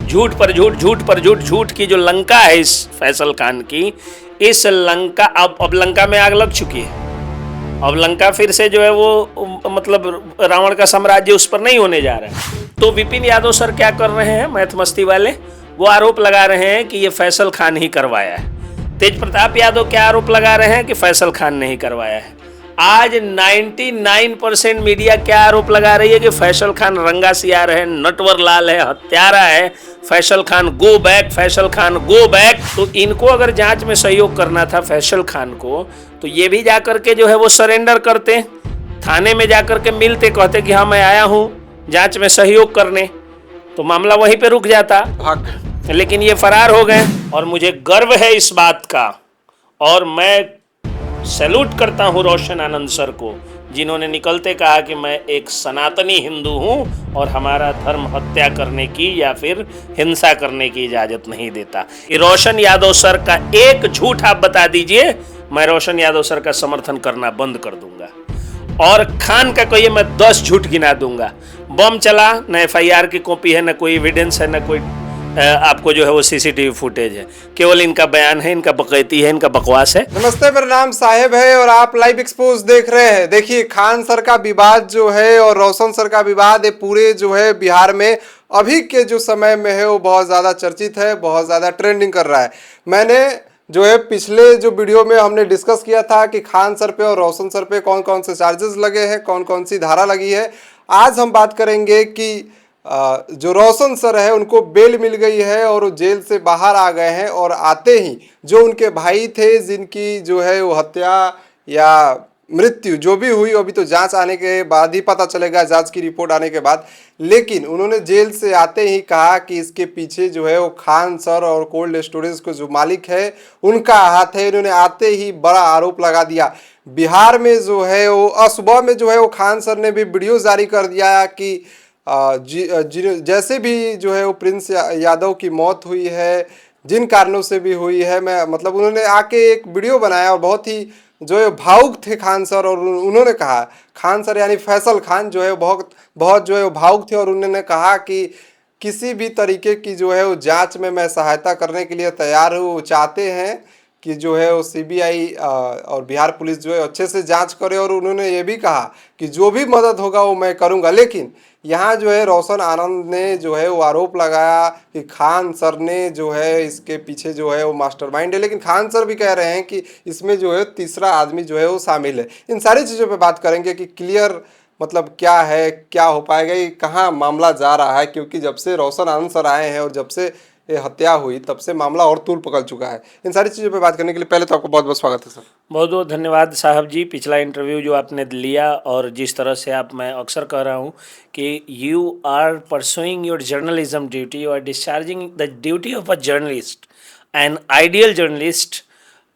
झूठ पर झूठ, झूठ पर झूठ, झूठ की जो लंका है इस फैसल खान की, इस लंका अब लंका में आग लग चुकी है। अब लंका फिर से जो है वो मतलब रावण का साम्राज्य उस पर नहीं होने जा रहा है। तो विपिन यादव सर क्या कर रहे हैं, मैथ मस्ती वाले, वो आरोप लगा रहे हैं कि ये फैसल खान ही करवाया है। तेज प्रताप यादव क्या आरोप लगा रहे हैं कि फैसल खान ने ही करवाया है। आज 99% मीडिया क्या आरोप लगा रही है कि फैसल खान रंगा सियार है, नटवर लाल है, हत्यारा है, Faisal Khan go back, Faisal Khan go back. तो इनको अगर जांच में सहयोग करना था फैसल खान को, तो ये भी जाकर के जो है वो सरेंडर करते, थाने में जाकर के मिलते, कहते कि हाँ मैं आया हूँ जांच में सहयोग करने, तो मामला वहीं पे रुक जाता। लेकिन ये फरार हो गए और मुझे गर्व है इस बात का, और मैं सैल्यूट करता हूँ रोशन आनंद सर को, जिन्होंने निकलते कहा कि मैं एक सनातनी हिंदू हूँ और हमारा धर्म हत्या करने की या फिर हिंसा करने की इजाज़त नहीं देता। रोशन यादव सर का एक झूठ आप बता दीजिए, मैं रोशन यादव सर का समर्थन करना बंद कर दूंगा, और खान का कहिए मैं 10 झूठ गिना दूंगा। बम चला, न FIR की कॉपी है, न कोई एविडेंस है, न कोई आपको जो है वो CCTV फुटेज है, केवल इनका बयान है, इनका बकैती है, इनका बकवास है। नमस्ते, मेरा नाम साहेब है और आप लाइव एक्सपोज देख रहे हैं। देखिए, खान सर का विवाद जो है और रोशन सर का विवाद है, पूरे जो है बिहार में अभी के जो समय में है वो बहुत ज़्यादा चर्चित है, बहुत ज़्यादा ट्रेंडिंग कर रहा है। मैंने जो है पिछले जो वीडियो में हमने डिस्कस किया था कि खान सर पे और रोशन सर पे कौन कौन से चार्जेस लगे हैं, कौन कौन सी धारा लगी है। आज हम बात करेंगे कि जो रोशन सर है उनको बेल मिल गई है और वो जेल से बाहर आ गए हैं, और आते ही जो उनके भाई थे जिनकी जो है वो हत्या या मृत्यु जो भी हुई, अभी तो जांच आने के बाद ही पता चलेगा, जांच की रिपोर्ट आने के बाद, लेकिन उन्होंने जेल से आते ही कहा कि इसके पीछे जो है वो खान सर और कोल्ड स्टोरेज को जो मालिक है उनका हाथ है। इन्होंने आते ही बड़ा आरोप लगा दिया। बिहार में जो है वो सुबह में जो है वो खान सर ने भी वीडियो जारी कर दिया कि जैसे भी जो है वो प्रिंस यादव की मौत हुई है, जिन कारणों से भी हुई है, मैं मतलब उन्होंने आके एक वीडियो बनाया और बहुत ही जो है भावुक थे खान सर, और उन्होंने कहा, खान सर यानी फैसल खान जो है बहुत बहुत जो है वो भावुक थे, और उन्होंने कहा कि किसी भी तरीके की जो है वो जांच में मैं सहायता करने के लिए तैयार हूँ। वो चाहते हैं कि जो है वो CBI और बिहार पुलिस जो है अच्छे से जांच करे, और उन्होंने ये भी कहा कि जो भी मदद होगा वो मैं करूंगा। लेकिन यहाँ जो है रोशन आनंद ने जो है वो आरोप लगाया कि खान सर ने जो है इसके पीछे जो है वो मास्टरमाइंड है, लेकिन खान सर भी कह रहे हैं कि इसमें जो है तीसरा आदमी जो है वो शामिल है। इन सारी चीज़ों पे बात करेंगे कि क्लियर मतलब क्या है, क्या हो पाएगा, ये कहाँ मामला जा रहा है, क्योंकि जब से रोशन आनंद सर आए हैं और जब से ये हत्या हुई तब से मामला और तूल पकड़ चुका है। इन सारी चीज़ों पे बात करने के लिए पहले तो आपको बहुत बहुत स्वागत है सर। बहुत बहुत धन्यवाद साहब जी, पिछला इंटरव्यू जो आपने लिया और जिस तरह से आप, मैं अक्सर कह रहा हूँ कि you are pursuing your journalism duty, you are discharging the duty of a journalist, an ideal journalist,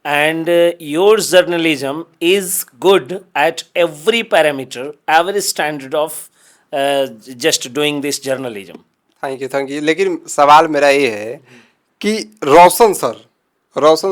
and your journalism is good at every parameter, every standard of just doing this journalism. Thank you. लेकिन सवाल मेरा ये है कि रोशन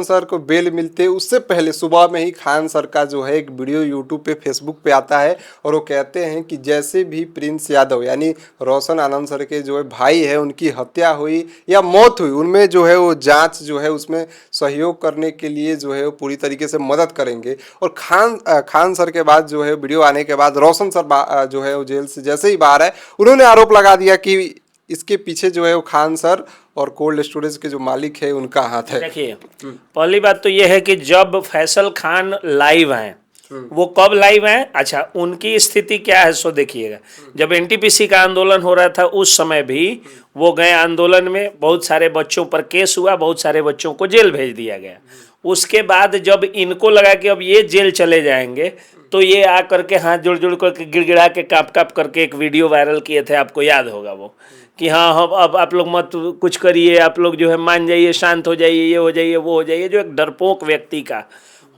sir को bell मिलते उससे पहले सुबह में ही खान सर का जो है एक वीडियो यूट्यूब पे फेसबुक पे आता है, और वो कहते हैं कि जैसे भी प्रिंस यादव यानी रोशन आनंद सर के जो है भाई है उनकी हत्या हुई या मौत हुई, उनमें जो है वो जांच जो है उसमें सहयोग करने के लिए जो है वो पूरी तरीके से मदद करेंगे। और खान सर के बाद जो है वीडियो आने के बाद रोशन सर जो है वो जेल से जैसे ही बाहर आए, उन्होंने आरोप लगा दिया कि इसके पीछे जो है वो खान सर और कोल्ड स्टोरेज के जो मालिक है उनका हाथ है। देखिए, पहली बात तो ये है कि जब फैसल खान लाइव हैं, वो कब लाइव हैं, अच्छा उनकी स्थिति क्या है सो देखिएगा। जब NTPC का आंदोलन हो रहा था उस समय भी वो गए आंदोलन में, बहुत सारे बच्चों पर केस हुआ, बहुत सारे बच्चों को जेल भेज दिया गया। उसके बाद जब इनको लगा कि अब ये जेल चले जाएंगे, तो ये आ करके हाथ जोड़ जोड़ करके गिड़गिड़ा के काँप करके एक वीडियो वायरल किए थे, आपको याद होगा वो, कि हाँ हम अब आप लोग मत कुछ करिए, आप लोग जो है मान जाइए, शांत हो जाइए, ये हो जाइए, वो हो जाइए, जो एक डरपोक व्यक्ति का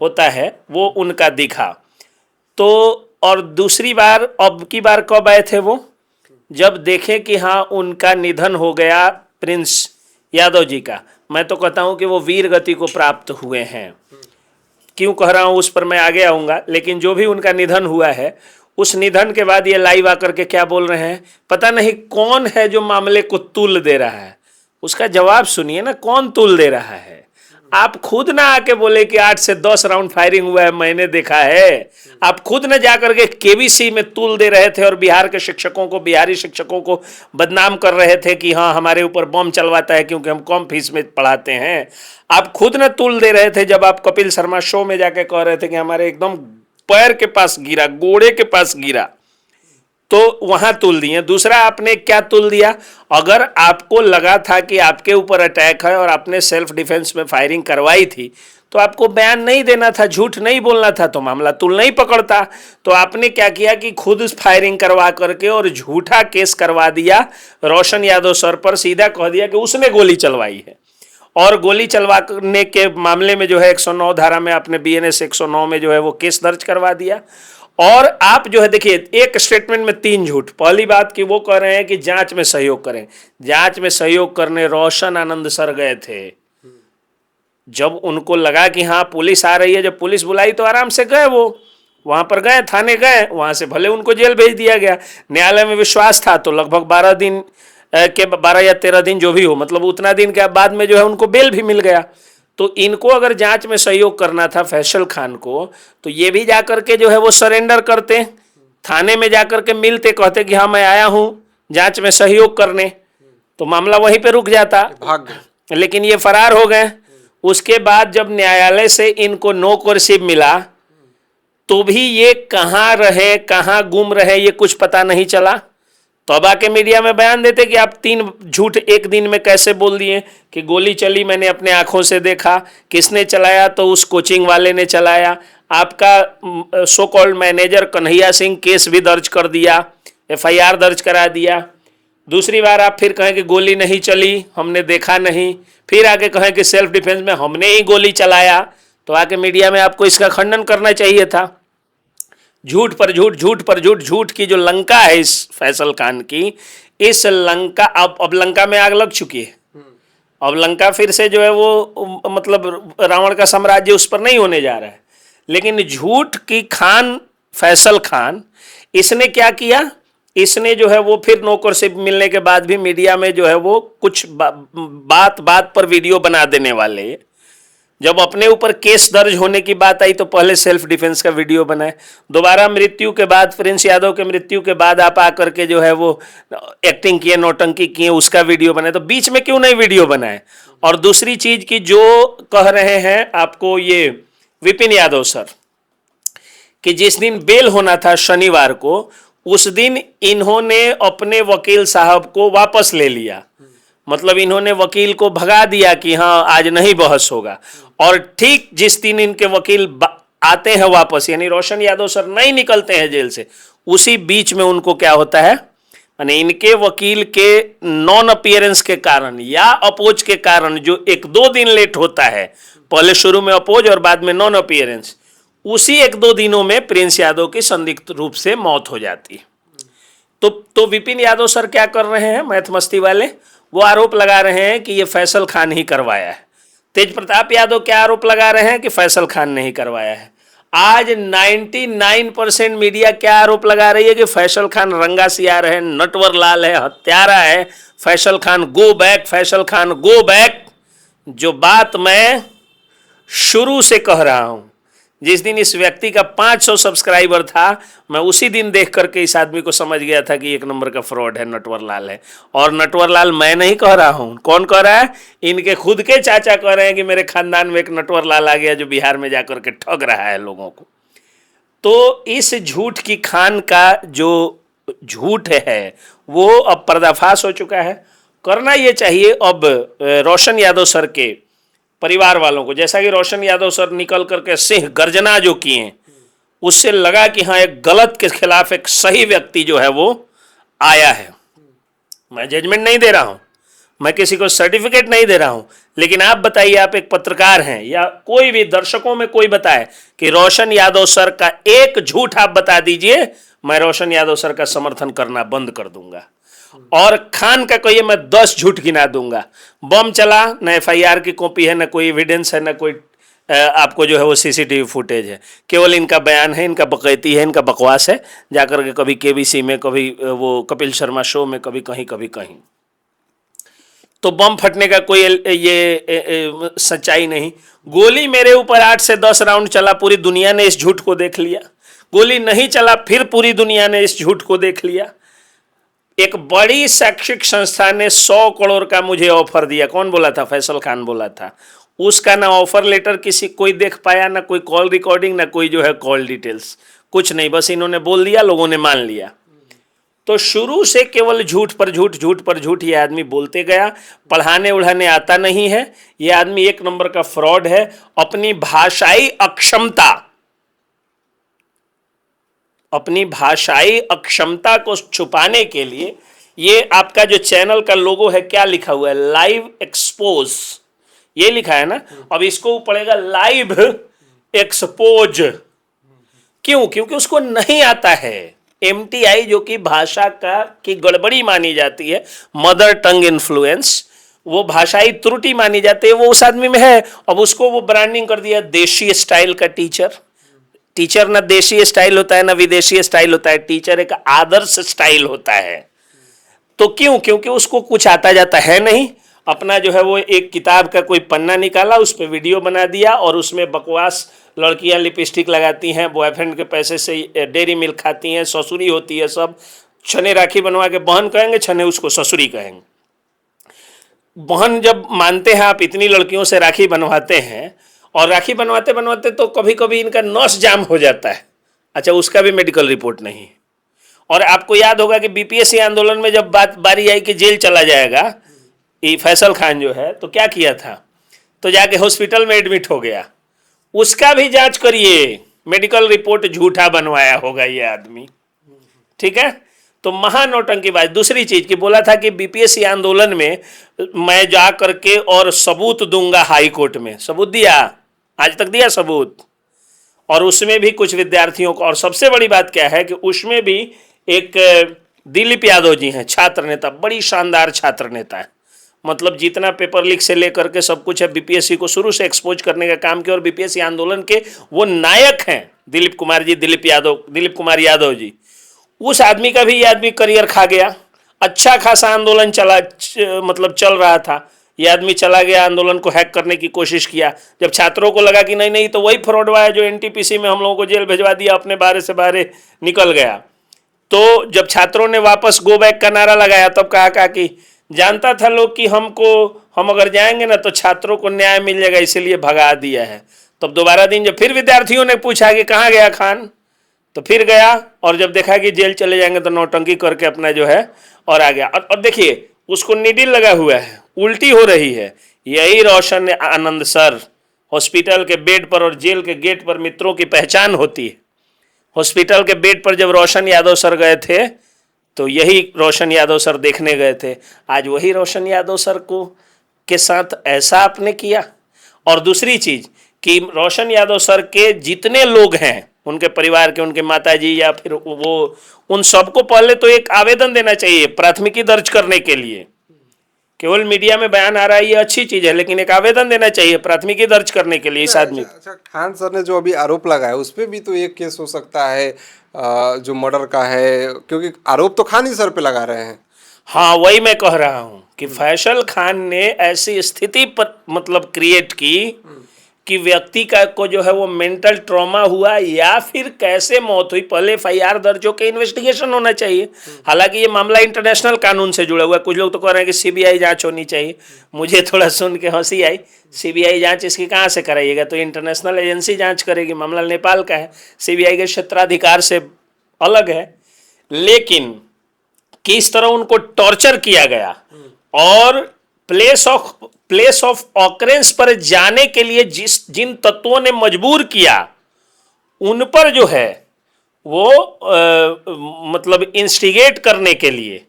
होता है वो उनका दिखा। तो और दूसरी बार, अब की बार कब आए थे वो, जब देखे कि हाँ उनका निधन हो गया प्रिंस यादव जी का। मैं तो कहता हूँ कि वो वीर गति को प्राप्त हुए हैं। क्यों कह रहा हूँ उस पर मैं आगे आऊँगा, लेकिन जो भी उनका निधन हुआ है, उस निधन के बाद ये लाइव आकर के क्या बोल रहे हैं, पता नहीं कौन है जो मामले को तुल दे रहा है। उसका जवाब सुनिए ना, कौन तूल दे रहा है? आप खुद ना आके बोले कि 8 से 10 राउंड फायरिंग हुआ है, मैंने देखा है। आप खुद न जाकर के केबीसी में तूल दे रहे थे और बिहार के शिक्षकों को, बिहारी शिक्षकों को बदनाम कर रहे थे कि हाँ हमारे ऊपर बम चलवाता है क्योंकि हम कम फीस में पढ़ाते हैं। आप खुद न तूल दे रहे थे जब आप कपिल शर्मा शो में जाके कह रहे थे कि हमारे एकदम पैर के पास गिरा, गोड़े के पास गिरा, तो वहां तुल दिए। दूसरा, आपने क्या तुल दिया? अगर आपको लगा था कि आपके ऊपर अटैक है और आपने सेल्फ डिफेंस में फायरिंग करवाई थी तो आपको बयान नहीं देना था, झूठ नहीं बोलना था, तो मामला तुल नहीं पकड़ता। तो आपने क्या किया कि खुद फायरिंग करवा करके और झूठा केस करवा दिया रोशन यादव सर पर, सीधा कह दिया कि उसने गोली चलवाई है। और गोली चलवाने के मामले में जो है 109 धारा में आपने BNS 109 में जो है वो केस दर्ज करवा दिया। और आप जो है देखिए, एक स्टेटमेंट में 3 झूठ। पहली बात कि वो कह रहे हैं कि जांच में सहयोग करें। जांच में सहयोग करने रोशन आनंद सर गए थे। जब उनको लगा कि हाँ पुलिस आ रही है, जब पुलिस बुलाई तो आराम से गए, वो वहां पर गए, थाने गए, वहां से भले उनको जेल भेज दिया गया। न्यायालय में विश्वास था तो लगभग 12 दिन के 12 या 13 दिन जो भी हो, मतलब उतना दिन के बाद में जो है उनको बेल भी मिल गया। तो इनको अगर जांच में सहयोग करना था फैसल खान को, तो ये भी जाकर के जो है वो सरेंडर करते, थाने में जाकर के मिलते, कहते कि हाँ मैं आया हूँ जांच में सहयोग करने, तो मामला वहीं पे रुक जाता। भाग गए। लेकिन ये फरार हो गए। उसके बाद जब न्यायालय से इनको नो कोर्सिव मिला तो भी ये कहाँ रहे, कहाँ गुम रहे, ये कुछ पता नहीं चला। तब आके मीडिया में बयान देते कि आप 3 झूठ एक दिन में कैसे बोल दिए कि गोली चली मैंने अपने आंखों से देखा, किसने चलाया तो उस कोचिंग वाले ने चलाया, आपका so called manager Kanhaiya Singh case भी दर्ज कर दिया, FIR दर्ज करा दिया। दूसरी बार आप फिर कहें कि गोली नहीं चली, हमने देखा नहीं, फिर आके कहें कि सेल्फ डिफेंस में हमने ही गोली चलाया, तो आके मीडिया में आपको इसका खंडन करना चाहिए था। झूठ पर झूठ, झूठ पर झूठ, झूठ की जो लंका है इस फैसल खान की, इस लंका अब लंका में आग लग चुकी है। अब लंका फिर से जो है वो मतलब रावण का साम्राज्य उस पर नहीं होने जा रहा है। लेकिन झूठ की खान फैसल खान, इसने क्या किया? इसने जो है वो फिर नौकर से मिलने के बाद भी मीडिया में जो है वो कुछ बात बात पर वीडियो बना देने वाले। जब अपने ऊपर केस दर्ज होने की बात आई तो पहले सेल्फ डिफेंस का वीडियो बनाए, दोबारा मृत्यु के बाद, प्रिंस यादव के मृत्यु के बाद आप आकर के जो है वो एक्टिंग किए, नौटंकी किए, उसका वीडियो बनाए। तो बीच में क्यों नहीं वीडियो बनाए? और दूसरी चीज की जो कह रहे हैं आपको ये विपिन यादव सर, कि जिस दिन बेल होना था शनिवार को, उस दिन इन्होंने अपने वकील साहब को वापस ले लिया। मतलब इन्होंने वकील को भगा दिया कि हाँ आज नहीं बहस होगा। और ठीक जिस दिन इनके वकील आते हैं वापस, यानी रोशन यादव सर नहीं निकलते हैं जेल से, उसी बीच में उनको क्या होता है, यानी इनके वकील के नॉन अपीयरेंस के कारण या अपोज के कारण जो 1-2 दिन लेट होता है, पहले शुरू में अपोज और बाद में नॉन अपीयरेंस, उसी 1-2 दिनों में प्रिंस यादव की संदिग्ध रूप से मौत हो जाती है। तो विपिन यादव सर क्या कर रहे हैं, मैथ मस्ती वाले, वो आरोप लगा रहे हैं कि ये फैसल खान ही करवाया है। तेज प्रताप यादव क्या आरोप लगा रहे हैं कि फैसल खान ने ही करवाया है। आज 99% मीडिया क्या आरोप लगा रही है कि फैसल खान रंगा सियार है, नटवर लाल है, हत्यारा है, Faisal Khan go back, Faisal Khan go back. जो बात मैं शुरू से कह रहा हूं, जिस दिन इस व्यक्ति का 500 सब्सक्राइबर था, मैं उसी दिन देख करके इस आदमी को समझ गया था कि 1 नंबर का फ्रॉड है, नटवर लाल है। और नटवर लाल मैं नहीं कह रहा हूं, कौन कह रहा है? इनके खुद के चाचा कह रहे हैं कि मेरे खानदान में एक नटवर लाल आ गया जो बिहार में जाकर के ठग रहा है लोगों को। तो इस झूठ की खान का जो झूठ है वो अब पर्दाफाश हो चुका है। करना ये चाहिए अब रोशन यादव सर के परिवार वालों को, जैसा कि रोशन यादव सर निकल करके सिंह गर्जना जो किए, उससे लगा कि हाँ एक गलत के खिलाफ एक सही व्यक्ति जो है वो आया है। मैं जजमेंट नहीं दे रहा हूं, मैं किसी को सर्टिफिकेट नहीं दे रहा हूं, लेकिन आप बताइए, आप एक पत्रकार हैं या कोई भी दर्शकों में कोई बताए कि रोशन यादव सर का एक झूठ आप बता दीजिए, मैं रोशन यादव सर का समर्थन करना बंद कर दूंगा। और खान का कहिए मैं 10 झूठ गिना दूंगा। बम चला, न FIR की कॉपी है, न कोई एविडेंस है, न कोई आपको जो है वो CCTV फुटेज है, केवल इनका बयान है, इनका बकैती है, इनका बकवास है, जाकर के कभी KBC में, कभी वो कपिल शर्मा शो में, कभी कहीं कभी कहीं। तो बम फटने का कोई सच्चाई नहीं। गोली मेरे ऊपर 8 से 10 राउंड चला, पूरी दुनिया ने इस झूठ को देख लिया। गोली नहीं चला, फिर पूरी दुनिया ने इस झूठ को देख लिया। एक बड़ी शैक्षिक संस्था ने 100 करोड़ का मुझे ऑफर दिया। कौन बोला था? फैसल खान बोला था। उसका ना ऑफर लेटर किसी कोई देख पाया, ना कोई कॉल रिकॉर्डिंग, ना कोई जो है कॉल डिटेल्स, कुछ नहीं। बस इन्होंने बोल दिया, लोगों ने मान लिया। तो शुरू से केवल झूठ पर झूठ, झूठ पर झूठ ये आदमी बोलते गया। पढ़ाने उढ़ाने आता नहीं है। ये आदमी एक नंबर का फ्रॉड है। अपनी भाषाई अक्षमता को छुपाने के लिए ये आपका जो चैनल का लोगो है, क्या लिखा हुआ है? लाइव एक्सपोज, ये लिखा है ना। अब इसको पड़ेगा लाइव एक्सपोज। क्यों? क्योंकि उसको नहीं आता है। MTI जो कि भाषा की गड़बड़ी मानी जाती है, मदर टंग इन्फ्लुएंस, वो भाषाई त्रुटि मानी जाती है, वो उस आदमी में है। अब उसको वो ब्रांडिंग कर दिया देशी स्टाइल का टीचर ना देशी स्टाइल होता है ना विदेशी स्टाइल होता है। टीचर एक आदर्श स्टाइल होता है। तो क्यों? क्योंकि उसको कुछ आता जाता है नहीं। अपना जो है वो एक किताब का कोई पन्ना निकाला, उस पर वीडियो बना दिया और उसमें बकवास, लड़कियां लिपस्टिक लगाती हैं, बॉयफ्रेंड के पैसे से डेयरी मिल्क खाती हैं, ससुरी होती है सब। छने राखी बनवा के बहन कहेंगे, छने उसको ससुरी कहेंगे। बहन जब मानते हैं आप, इतनी लड़कियों से राखी बनवाते हैं, और राखी बनवाते बनवाते तो कभी कभी इनका नस जाम हो जाता है। अच्छा, उसका भी मेडिकल रिपोर्ट नहीं। और आपको याद होगा कि BPSC आंदोलन में जब बारी आई कि जेल चला जाएगा ये फैसल खान जो है, तो क्या किया था? तो जाके हॉस्पिटल में एडमिट हो गया। उसका भी जांच करिए, मेडिकल रिपोर्ट झूठा बनवाया होगा ये आदमी। ठीक है, तो महानौटंकी बात। दूसरी चीज की बोला था कि BPSC आंदोलन में मैं जा करके और सबूत दूंगा हाई कोर्ट में। सबूत दिया? आज तक दिया सबूत? और उसमें भी कुछ विद्यार्थियों को, और सबसे बड़ी बात क्या है कि उसमें भी एक दिलीप यादव जी हैं, छात्र नेता, बड़ी शानदार छात्र नेता है। मतलब जितना पेपर लीक से लेकर के सब कुछ है, BPSC को शुरू से एक्सपोज करने का काम किया, और BPSC आंदोलन के वो नायक हैं दिलीप कुमार यादव जी। उस आदमी का भी ये आदमी करियर खा गया। अच्छा खासा आंदोलन चल रहा था। ये आदमी चला गया, आंदोलन को हैक करने की कोशिश किया। जब छात्रों को लगा कि नहीं तो वही फ्रॉडवा है जो NTPC में हम लोगों को जेल भिजवा दिया, अपने बारे से बारे निकल गया। तो जब छात्रों ने वापस गो बैक का नारा लगाया, तब कहा कि जानता था लोग कि हम अगर जाएंगे ना तो छात्रों को न्याय मिल जाएगा, इसीलिए भगा दिया है। तब दोबारा दिन जब फिर विद्यार्थियों ने पूछा कि कहाँ गया खान, तो फिर गया, और जब देखा कि जेल चले जाएंगे तो नौटंकी करके अपना जो है और आ गया। और देखिए, उसको नीडल लगा हुआ है, उल्टी हो रही है। यही रोशन आनंद सर हॉस्पिटल के बेड पर और जेल के गेट पर मित्रों की पहचान होती है। हॉस्पिटल के बेड पर जब रोशन यादव सर गए थे, तो यही रोशन यादव सर देखने गए थे। आज वही रोशन यादव सर को के साथ ऐसा आपने किया। और दूसरी चीज कि रोशन यादव सर के जितने लोग हैं, उनके परिवार के, उनके माताजी या फिर वो, उन सबको पहले तो एक आवेदन देना चाहिए प्राथमिकी दर्ज करने के लिए। केवल मीडिया में बयान आ रहा है, ये अच्छी चीज है, लेकिन एक आवेदन देना चाहिए प्राथमिकी दर्ज करने के लिए इस आदमी। अच्छा, खान सर ने जो अभी आरोप लगाया उस पर भी तो एक केस हो सकता है जो मर्डर का है, क्योंकि आरोप तो खान ही सर पे लगा रहे हैं। हाँ, वही मैं कह रहा हूँ कि फैसल खान ने ऐसी स्थिति पर क्रिएट की कि व्यक्ति को जो है वो मेंटल ट्रॉमा हुआ, या फिर कैसे मौत हुई। पहले FIR दर्ज होकर इन्वेस्टिगेशन होना चाहिए। हालांकि ये मामला इंटरनेशनल कानून से जुड़ा हुआ है। कुछ लोग तो कह रहे हैं कि CBI जांच होनी चाहिए। मुझे थोड़ा सुन के हंसी आई। CBI जांच इसकी कहाँ से कराइएगा? तो इंटरनेशनल एजेंसी जांच करेगी। मामला नेपाल का है, CBI के क्षेत्राधिकार से अलग है। लेकिन किस तरह उनको टॉर्चर किया गया, और प्लेस ऑफ ऑकरेंस पर जाने के लिए जिन तत्वों ने मजबूर किया, उन पर जो है वो इंस्टिगेट करने के लिए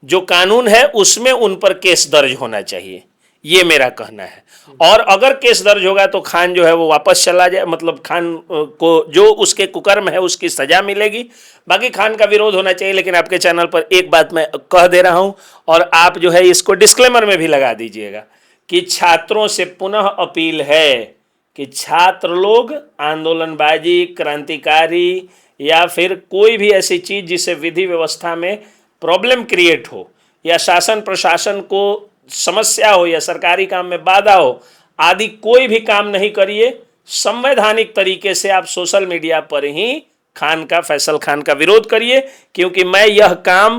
जो कानून है उसमें उन पर केस दर्ज होना चाहिए, ये मेरा कहना है। और अगर केस दर्ज होगा तो खान जो है वो वापस चला जाए, खान को जो उसके कुकर्म है उसकी सजा मिलेगी। बाकी खान का विरोध होना चाहिए। लेकिन आपके चैनल पर एक बात मैं कह दे रहा हूं, और आप जो है इसको डिस्क्लेमर में भी लगा दीजिएगा कि छात्रों से पुनः अपील है कि छात्र लोग आंदोलनबाजी, क्रांतिकारी या फिर कोई भी ऐसी चीज जिससे विधि व्यवस्था में प्रॉब्लम क्रिएट हो या शासन प्रशासन को समस्या हो या सरकारी काम में बाधा हो आदि कोई भी काम नहीं करिए। संवैधानिक तरीके से आप सोशल मीडिया पर ही फैसल खान का विरोध करिए, क्योंकि मैं यह काम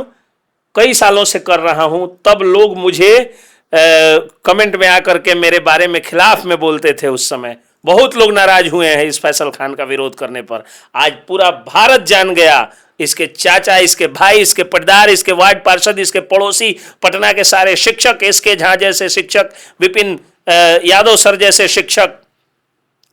कई सालों से कर रहा हूं। तब लोग मुझे कमेंट में आकर के मेरे बारे में खिलाफ में बोलते थे। उस समय बहुत लोग नाराज हुए हैं इस फैसल खान का विरोध करने पर। आज पूरा भारत जान गया, इसके चाचा, इसके भाई, इसके पटदार, इसके वार्ड पार्षद, इसके पड़ोसी, पटना के सारे शिक्षक, इसके झा जैसे शिक्षक, विपिन यादव सर जैसे शिक्षक,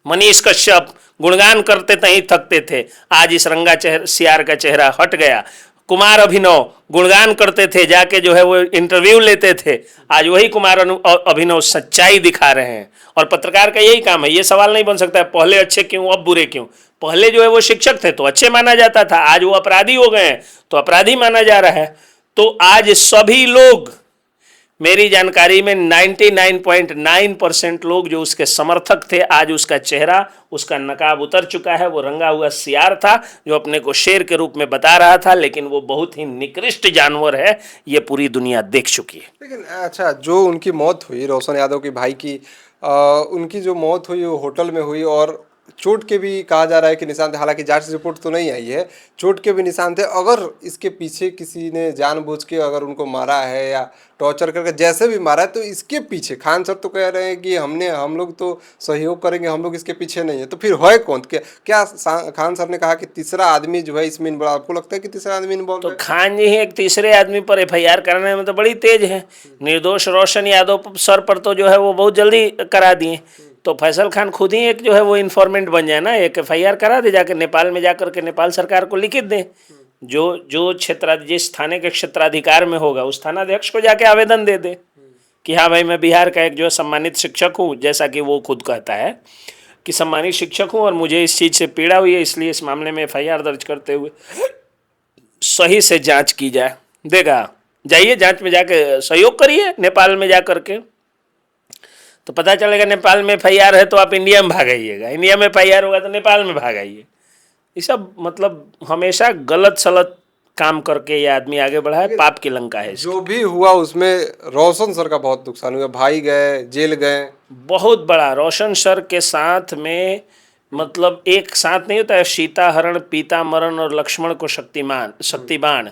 मनीष कश्यप गुणगान करते नहीं थकते थे। आज इस रंगा सियार का चेहरा हट गया। कुमार अभिनव गुणगान करते थे, जाके जो है वो इंटरव्यू लेते थे। आज वही कुमार अभिनव सच्चाई दिखा रहे हैं। और पत्रकार का यही काम है। ये सवाल नहीं बन सकता है पहले अच्छे क्यों अब बुरे क्यों। पहले जो है वो शिक्षक थे तो अच्छे माना जाता था, आज वो अपराधी हो गए हैं तो अपराधी माना जा रहा है। तो आज सभी लोग, मेरी जानकारी में 99.9% लोग जो उसके समर्थक थे, आज उसका चेहरा, उसका नकाब उतर चुका है। वो रंगा हुआ सियार था जो अपने को शेर के रूप में बता रहा था, लेकिन वो बहुत ही निकृष्ट जानवर है, ये पूरी दुनिया देख चुकी है। लेकिन अच्छा, जो उनकी मौत हुई रोशन यादव के भाई की, उनकी जो मौत हुई वो होटल में हुई और चोट के भी कहा जा रहा है कि निशान थे। हालांकि जांच रिपोर्ट तो नहीं आई है, चोट के भी निशान थे। अगर इसके पीछे किसी ने जानबूझ के अगर उनको मारा है या टॉर्चर करके जैसे भी मारा है, तो इसके पीछे खान सर तो कह रहे हैं कि हम लोग तो सहयोग करेंगे, हम लोग इसके पीछे नहीं है। तो फिर है कौन? क्या खान सर ने कहा कि तीसरा आदमी जो है इसमें इन्वॉल्व? आपको लगता है कि तीसरा आदमी इन्वॉल्व तो है? खान जी ही एक तीसरे आदमी पर FIR कराने में तो बड़ी तेज है। निर्दोष रोशन यादव सर पर तो जो है वो बहुत जल्दी करा दिए। तो फैसल खान खुद ही एक जो है वो इन्फॉर्मेंट बन जाए ना, एक FIR करा दे, जाकर नेपाल में जाकर के नेपाल सरकार को लिखित दे। जो जिस थाने के क्षेत्राधिकार में होगा उस थानाध्यक्ष को जाके आवेदन दे दे कि हाँ भाई, मैं बिहार का एक जो सम्मानित शिक्षक हूँ, जैसा कि वो खुद कहता है कि सम्मानित शिक्षक हूँ और मुझे इस चीज़ से पीड़ा हुई है, इसलिए इस मामले में FIR दर्ज करते हुए सही से जांच की जाए। देगा, जाइए जांच में जाके सहयोग करिए नेपाल में जा कर के, तो पता चलेगा नेपाल में FIR है तो आप इंडिया में भागाइएगा, इंडिया में FIR होगा तो नेपाल में भागाइए। ये सब मतलब हमेशा गलत सलत काम करके ये आदमी आगे बढ़ा है। पाप की लंका है। जो भी हुआ उसमें रोशन सर का बहुत नुकसान हुआ, भाई गए, जेल गए। बहुत बड़ा रोशन सर के साथ में मतलब एक साथ नहीं होता है, सीता हरण, पीता मरण और लक्ष्मण को शक्तिबाण,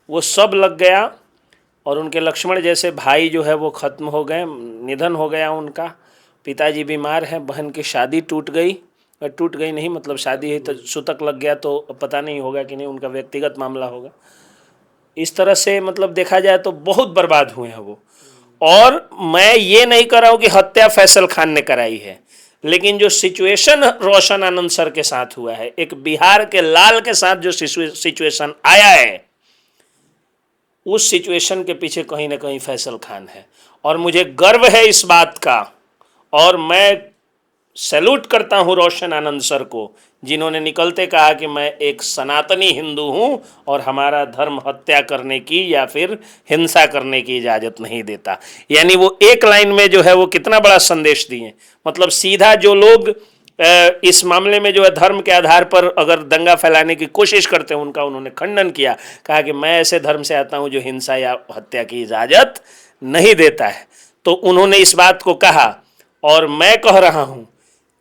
वो सब लग गया। और उनके लक्ष्मण जैसे भाई जो है वो ख़त्म हो गए, निधन हो गया उनका। पिताजी बीमार है, बहन की शादी टूट गई नहीं, मतलब शादी है तो सूतक लग गया, तो पता नहीं होगा कि नहीं, उनका व्यक्तिगत मामला होगा। इस तरह से मतलब देखा जाए तो बहुत बर्बाद हुए हैं वो। और मैं ये नहीं कर रहा हूँ कि हत्या फैसल खान ने कराई है, लेकिन जो सिचुएशन रोशन आनंद सर के साथ हुआ है, एक बिहार के लाल के साथ जो सिचुएशन आया है, उस सिचुएशन के पीछे कहीं ना कहीं फैसल खान है। और मुझे गर्व है इस बात का, और मैं सैल्यूट करता हूं रोशन आनंद सर को, जिन्होंने निकलते कहा कि मैं एक सनातनी हिंदू हूं और हमारा धर्म हत्या करने की या फिर हिंसा करने की इजाज़त नहीं देता। यानी वो एक लाइन में जो है वो कितना बड़ा संदेश दिए। मतलब सीधा जो लोग इस मामले में जो है धर्म के आधार पर अगर दंगा फैलाने की कोशिश करते हैं, उनका उन्होंने खंडन किया, कहा कि मैं ऐसे धर्म से आता हूं जो हिंसा या हत्या की इजाज़त नहीं देता है। तो उन्होंने इस बात को कहा, और मैं कह रहा हूं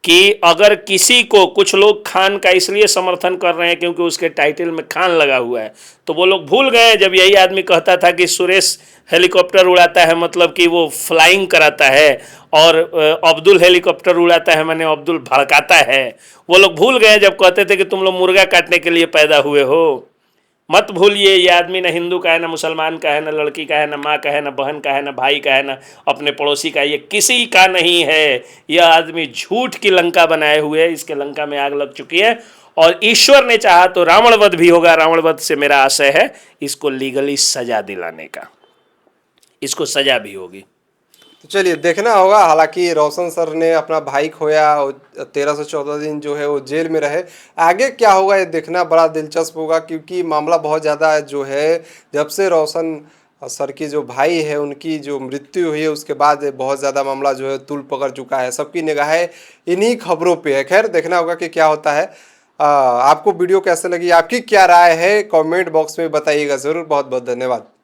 कि अगर किसी को, कुछ लोग खान का इसलिए समर्थन कर रहे हैं क्योंकि उसके टाइटल में खान लगा हुआ है, तो वो लोग भूल गए जब यही आदमी कहता था कि सुरेश हेलीकॉप्टर उड़ाता है मतलब कि वो फ्लाइंग कराता है, और अब्दुल हेलीकॉप्टर उड़ाता है माने अब्दुल भड़काता है। वो लोग भूल गए जब कहते थे कि तुम लोग मुर्गा काटने के लिए पैदा हुए हो। मत भूलिए, ये आदमी ना हिंदू का है, ना मुसलमान का है, ना लड़की का है, ना माँ का है, ना बहन का है, ना भाई का है, ना अपने पड़ोसी का, ये किसी का नहीं है। यह आदमी झूठ की लंका बनाए हुए है, इसके लंका में आग लग चुकी है। और ईश्वर ने चाहा तो रावणवध भी होगा। रावणवध से मेरा आशय है इसको लीगली सजा दिलाने का, इसको सजा भी होगी। तो चलिए देखना होगा। हालांकि रोशन सर ने अपना भाई खोया, 13 से 14 दिन जो है वो जेल में रहे। आगे क्या होगा ये देखना बड़ा दिलचस्प होगा, क्योंकि मामला बहुत ज़्यादा जो है, जब से रोशन सर की जो भाई है उनकी जो मृत्यु हुई है उसके बाद बहुत ज़्यादा मामला जो है तूल पकड़ चुका है। सबकी निगाहें इन्हीं खबरों पे है। खैर देखना होगा कि क्या होता है। आपको वीडियो कैसे लगी, आपकी क्या राय है, कमेंट बॉक्स में बताइएगा ज़रूर। बहुत बहुत धन्यवाद।